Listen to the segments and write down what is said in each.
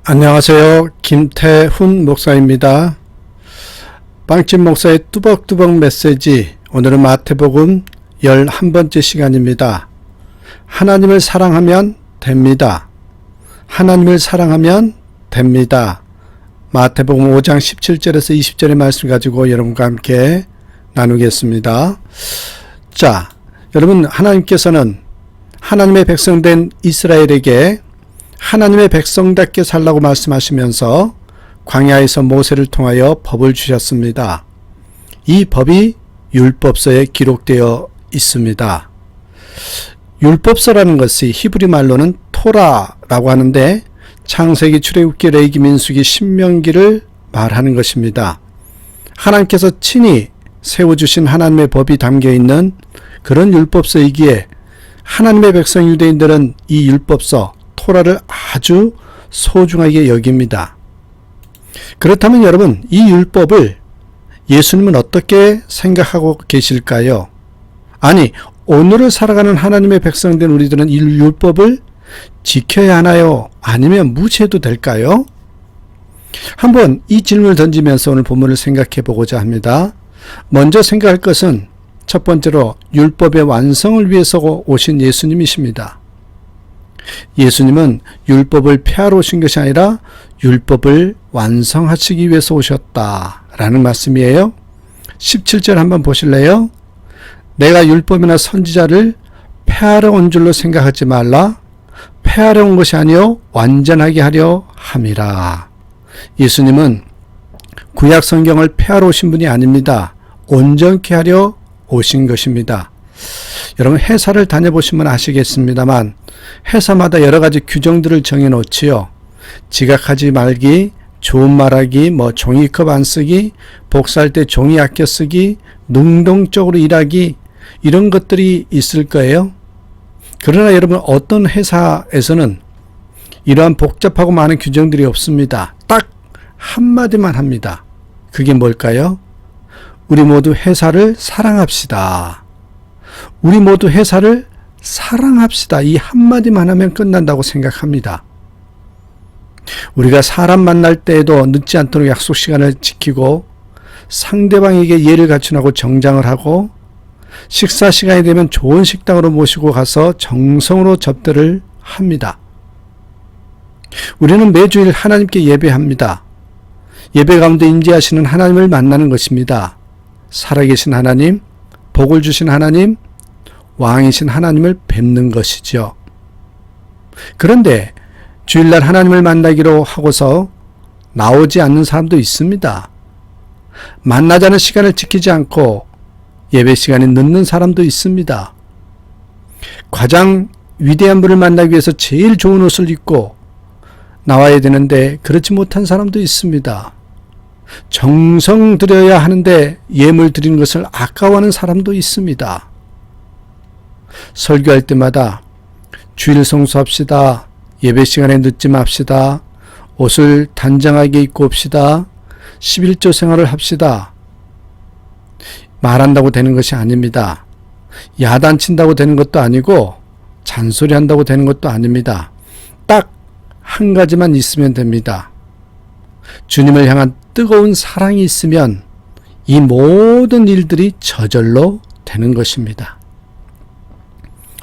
안녕하세요. 김태훈 목사입니다. 빵집 목사의 뚜벅뚜벅 메시지, 오늘은 마태복음 11번째 시간입니다. 하나님을 사랑하면 됩니다. 하나님을 사랑하면 됩니다. 마태복음 5장 17절에서 20절의 말씀 가지고 여러분과 함께 나누겠습니다. 자, 여러분, 하나님께서는 하나님의 백성된 이스라엘에게 하나님의 백성답게 살라고 말씀하시면서 광야에서 모세를 통하여 법을 주셨습니다. 이 법이 율법서에 기록되어 있습니다. 율법서라는 것이 히브리 말로는 토라라고 하는데 창세기, 출애굽기, 레위기, 민수기, 신명기를 말하는 것입니다. 하나님께서 친히 세워주신 하나님의 법이 담겨있는 그런 율법서이기에 하나님의 백성 유대인들은 이 율법서 토라를 아주 소중하게 여깁니다. 그렇다면 여러분, 이 율법을 예수님은 어떻게 생각하고 계실까요? 아니, 오늘을 살아가는 하나님의 백성된 우리들은 이 율법을 지켜야 하나요? 아니면 무시해도 될까요? 한번 이 질문을 던지면서 오늘 본문을 생각해 보고자 합니다. 먼저 생각할 것은 첫 번째로 율법의 완성을 위해서 오신 예수님이십니다. 예수님은 율법을 폐하러 오신 것이 아니라 율법을 완성하시기 위해서 오셨다라는 말씀이에요. 17절 한번 보실래요? 내가 율법이나 선지자를 폐하러 온 줄로 생각하지 말라. 폐하러 온 것이 아니요 완전하게 하려 함이라. 예수님은 구약 성경을 폐하러 오신 분이 아닙니다. 온전케 하려 오신 것입니다. 여러분, 회사를 다녀보시면 아시겠습니다만 회사마다 여러 가지 규정들을 정해놓지요. 지각하지 말기, 좋은 말하기, 종이컵 안 쓰기, 복사할 때 종이 아껴 쓰기, 능동적으로 일하기, 이런 것들이 있을 거예요. 그러나 여러분, 어떤 회사에서는 이러한 복잡하고 많은 규정들이 없습니다. 딱 한마디만 합니다. 그게 뭘까요? 우리 모두 회사를 사랑합시다. 우리 모두 회사를 사랑합시다. 이 한마디만 하면 끝난다고 생각합니다. 우리가 사람 만날 때에도 늦지 않도록 약속 시간을 지키고 상대방에게 예를 갖추라고 정장을 하고 식사 시간이 되면 좋은 식당으로 모시고 가서 정성으로 접대를 합니다. 우리는 매주일 하나님께 예배합니다. 예배 가운데 임재하시는 하나님을 만나는 것입니다. 살아계신 하나님, 복을 주신 하나님, 왕이신 하나님을 뵙는 것이죠. 그런데 주일날 하나님을 만나기로 하고서 나오지 않는 사람도 있습니다. 만나자는 시간을 지키지 않고 예배 시간에 늦는 사람도 있습니다. 가장 위대한 분을 만나기 위해서 제일 좋은 옷을 입고 나와야 되는데 그렇지 못한 사람도 있습니다. 정성 들여야 하는데 예물 드리는 것을 아까워하는 사람도 있습니다. 설교할 때마다 주일 성수합시다. 예배 시간에 늦지 맙시다. 옷을 단정하게 입고 옵시다. 11조 생활을 합시다. 말한다고 되는 것이 아닙니다. 야단친다고 되는 것도 아니고 잔소리한다고 되는 것도 아닙니다. 딱 한 가지만 있으면 됩니다. 주님을 향한 뜨거운 사랑이 있으면 이 모든 일들이 저절로 되는 것입니다.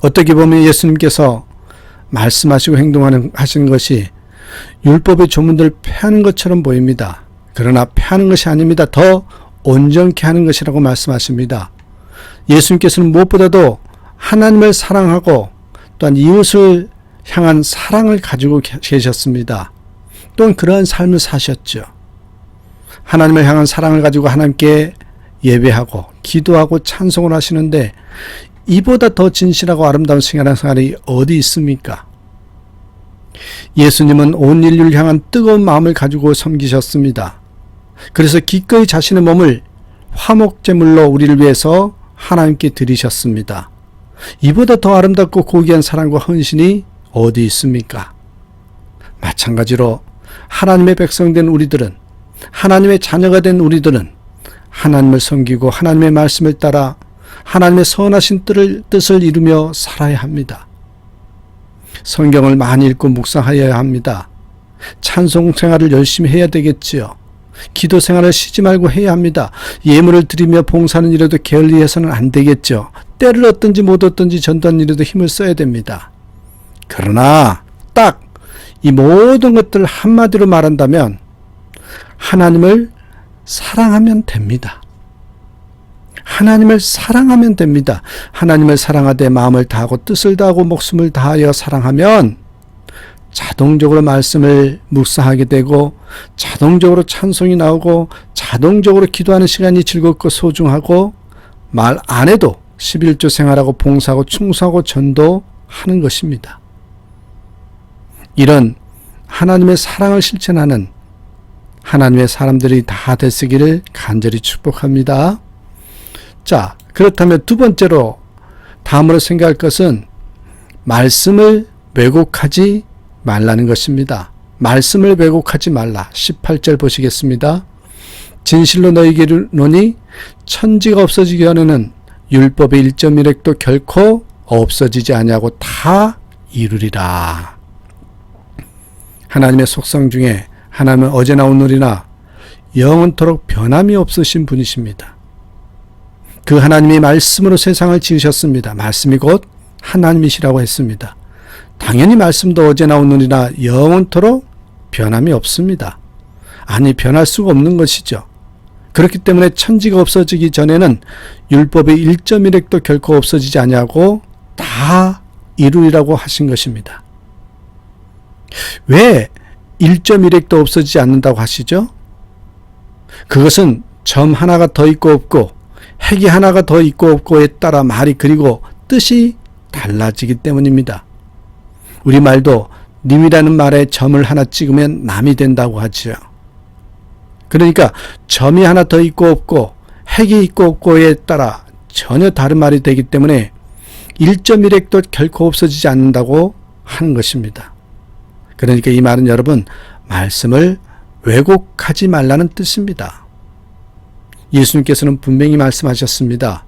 어떻게 보면 예수님께서 말씀하시고 하시는 것이 율법의 조문들을 폐하는 것처럼 보입니다. 그러나 폐하는 것이 아닙니다. 더 온전케 하는 것이라고 말씀하십니다. 예수님께서는 무엇보다도 하나님을 사랑하고 또한 이웃을 향한 사랑을 가지고 계셨습니다. 또한 그러한 삶을 사셨죠. 하나님을 향한 사랑을 가지고 하나님께 예배하고 기도하고 찬송을 하시는데 이보다 더 진실하고 아름다운 생활이 어디 있습니까? 예수님은 온 인류를 향한 뜨거운 마음을 가지고 섬기셨습니다. 그래서 기꺼이 자신의 몸을 화목제물로 우리를 위해서 하나님께 드리셨습니다. 이보다 더 아름답고 고귀한 사랑과 헌신이 어디 있습니까? 마찬가지로 하나님의 백성된 우리들은, 하나님의 자녀가 된 우리들은 하나님을 섬기고 하나님의 말씀을 따라 하나님의 선하신 뜻을 이루며 살아야 합니다. 성경을 많이 읽고 묵상하여야 합니다. 찬송 생활을 열심히 해야 되겠지요. 기도 생활을 쉬지 말고 해야 합니다. 예물을 드리며 봉사하는 일에도 게을리해서는 안 되겠죠. 때를 얻든지 못 얻든지 전도하는 일에도 힘을 써야 됩니다. 그러나 딱 이 모든 것들을 한마디로 말한다면 하나님을 사랑하면 됩니다. 하나님을 사랑하면 됩니다. 하나님을 사랑하되 마음을 다하고 뜻을 다하고 목숨을 다하여 사랑하면 자동적으로 말씀을 묵상하게 되고 자동적으로 찬송이 나오고 자동적으로 기도하는 시간이 즐겁고 소중하고 말 안 해도 11조 생활하고 봉사하고 충성하고 전도하는 것입니다. 이런 하나님의 사랑을 실천하는 하나님의 사람들이 다 되시기를 간절히 축복합니다. 자, 그렇다면 두 번째로 다음으로 생각할 것은 말씀을 왜곡하지 말라는 것입니다. 말씀을 왜곡하지 말라. 18절 보시겠습니다. 진실로 너희에게 이르노니 천지가 없어지기 전에는 율법의 1.1획도 결코 없어지지 아니하고 다 이루리라. 하나님의 속성 중에 하나님은 어제나 오늘이나 영원토록 변함이 없으신 분이십니다. 그 하나님이 말씀으로 세상을 지으셨습니다. 말씀이 곧 하나님이시라고 했습니다. 당연히 말씀도 어제나 오늘이나 영원토록 변함이 없습니다. 아니, 변할 수가 없는 것이죠. 그렇기 때문에 천지가 없어지기 전에는 율법의 1.1획도 결코 없어지지 아니하고 다 이루리라고 하신 것입니다. 왜 1.1획도 없어지지 않는다고 하시죠? 그것은 점 하나가 더 있고 없고 획이 하나가 더 있고 없고에 따라 말이 그리고 뜻이 달라지기 때문입니다. 우리말도 님이라는 말에 점을 하나 찍으면 남이 된다고 하죠. 그러니까 점이 하나 더 있고 없고 획이 있고 없고에 따라 전혀 다른 말이 되기 때문에 1.1획도 결코 없어지지 않는다고 하는 것입니다. 그러니까 이 말은 여러분 말씀을 왜곡하지 말라는 뜻입니다. 예수님께서는 분명히 말씀하셨습니다.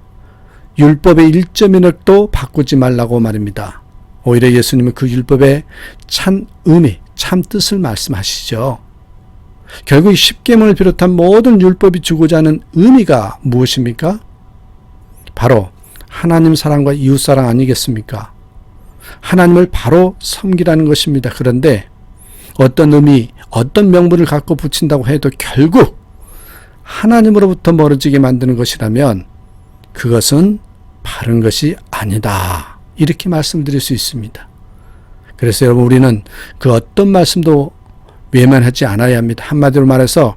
율법의 1.1획도 바꾸지 말라고 말입니다. 오히려 예수님은 그 율법의 참 의미, 참 뜻을 말씀하시죠. 결국 10계명을 비롯한 모든 율법이 주고자 하는 의미가 무엇입니까? 바로 하나님 사랑과 이웃 사랑 아니겠습니까? 하나님을 바로 섬기라는 것입니다. 그런데 어떤 의미, 어떤 명분을 갖고 붙인다고 해도 결국 하나님으로부터 멀어지게 만드는 것이라면 그것은 바른 것이 아니다. 이렇게 말씀드릴 수 있습니다. 그래서 여러분 우리는 그 어떤 말씀도 외면하지 않아야 합니다. 한마디로 말해서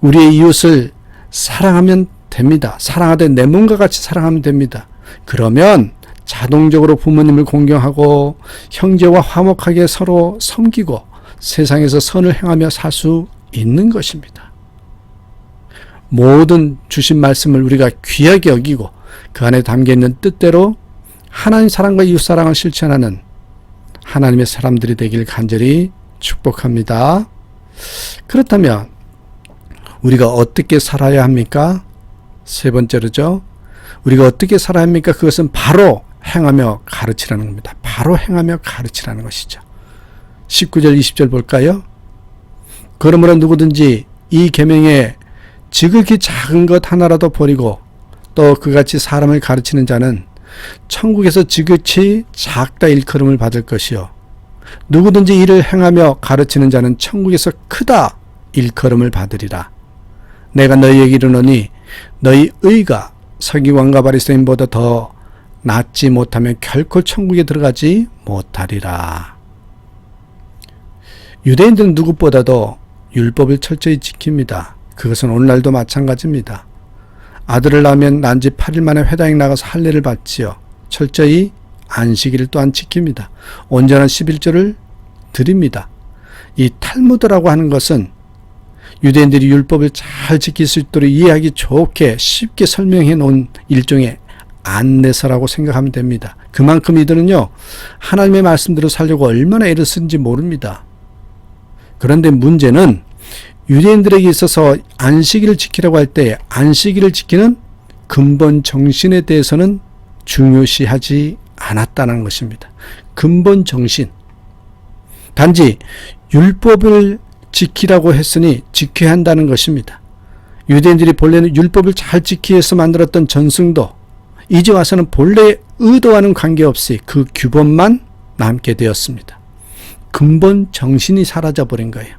우리의 이웃을 사랑하면 됩니다. 사랑하되 내 몸과 같이 사랑하면 됩니다. 그러면 자동적으로 부모님을 공경하고 형제와 화목하게 서로 섬기고 세상에서 선을 행하며 살 수 있는 것입니다. 모든 주신 말씀을 우리가 귀하게 여기고 그 안에 담겨있는 뜻대로 하나님 사랑과 이웃 사랑을 실천하는 하나님의 사람들이 되길 간절히 축복합니다. 그렇다면 우리가 어떻게 살아야 합니까? 세 번째로죠. 우리가 어떻게 살아야 합니까? 그것은 바로 행하며 가르치라는 겁니다. 바로 행하며 가르치라는 것이죠. 19절 20절 볼까요? 그러므로 누구든지 이 계명에 지극히 작은 것 하나라도 버리고 또 그같이 사람을 가르치는 자는 천국에서 지극히 작다 일컬음을 받을 것이요 누구든지 이를 행하며 가르치는 자는 천국에서 크다 일컬음을 받으리라. 내가 너희에게 이르노니 너희 의가 서기관과 바리새인보다 더 낫지 못하면 결코 천국에 들어가지 못하리라. 유대인들은 누구보다도 율법을 철저히 지킵니다. 그것은 오늘날도 마찬가지입니다. 아들을 낳으면 난 지 8일 만에 회당에 나가서 할례를 받지요. 철저히 안식일을 또한 지킵니다. 온전한 11조를 드립니다. 이 탈무드라고 하는 것은 유대인들이 율법을 잘 지킬 수 있도록 이해하기 좋게 쉽게 설명해 놓은 일종의 안내서라고 생각하면 됩니다. 그만큼 이들은요 하나님의 말씀대로 살려고 얼마나 애를 쓰는지 모릅니다. 그런데 문제는 유대인들에게 있어서 안식일을 지키라고 할 때 안식일을 지키는 근본 정신에 대해서는 중요시하지 않았다는 것입니다. 근본 정신. 단지 율법을 지키라고 했으니 지켜야 한다는 것입니다. 유대인들이 본래는 율법을 잘 지키기 위해서 만들었던 전승도 이제 와서는 본래의 의도와는 관계없이 그 규범만 남게 되었습니다. 근본 정신이 사라져버린 거예요.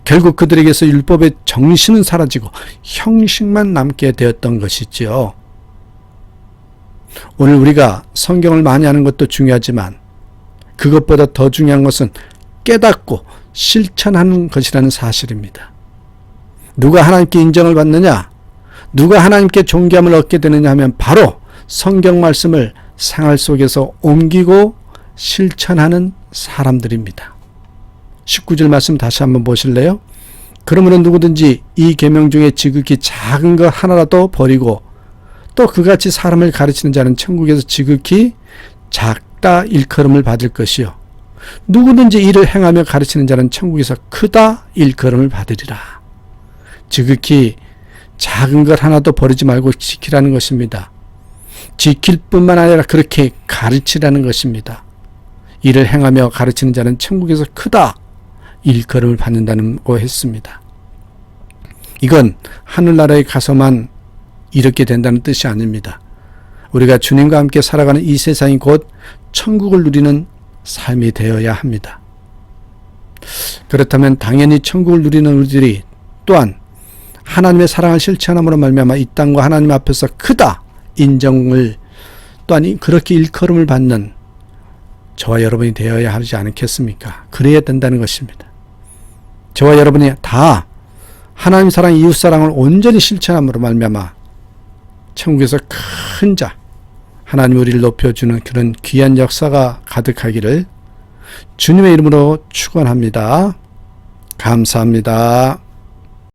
결국 그들에게서 율법의 정신은 사라지고 형식만 남게 되었던 것이지요. 오늘 우리가 성경을 많이 하는 것도 중요하지만 그것보다 더 중요한 것은 깨닫고 실천하는 것이라는 사실입니다. 누가 하나님께 인정을 받느냐? 누가 하나님께 존귀함을 얻게 되느냐 하면 바로 성경 말씀을 생활 속에서 옮기고 실천하는 사람들입니다. 19절 말씀 다시 한번 보실래요? 그러므로 누구든지 이 계명 중에 지극히 작은 것 하나라도 버리고 또 그같이 사람을 가르치는 자는 천국에서 지극히 작다 일컬음을 받을 것이요 누구든지 이를 행하며 가르치는 자는 천국에서 크다 일컬음을 받으리라. 지극히 작은 것 하나도 버리지 말고 지키라는 것입니다. 지킬 뿐만 아니라 그렇게 가르치라는 것입니다. 이를 행하며 가르치는 자는 천국에서 크다 일컬음을 받는다고 했습니다. 이건 하늘나라에 가서만 이렇게 된다는 뜻이 아닙니다. 우리가 주님과 함께 살아가는 이 세상이 곧 천국을 누리는 삶이 되어야 합니다. 그렇다면 당연히 천국을 누리는 우리들이 또한 하나님의 사랑을 실천함으로 말미암아 이 땅과 하나님 앞에서 크다 인정을 또한 그렇게 일컬음을 받는 저와 여러분이 되어야 하지 않겠습니까? 그래야 된다는 것입니다. 저와 여러분이 다 하나님 사랑, 이웃 사랑을 온전히 실천함으로 말미암아 천국에서 큰 자, 하나님 우리를 높여주는 그런 귀한 역사가 가득하기를 주님의 이름으로 축원합니다. 감사합니다.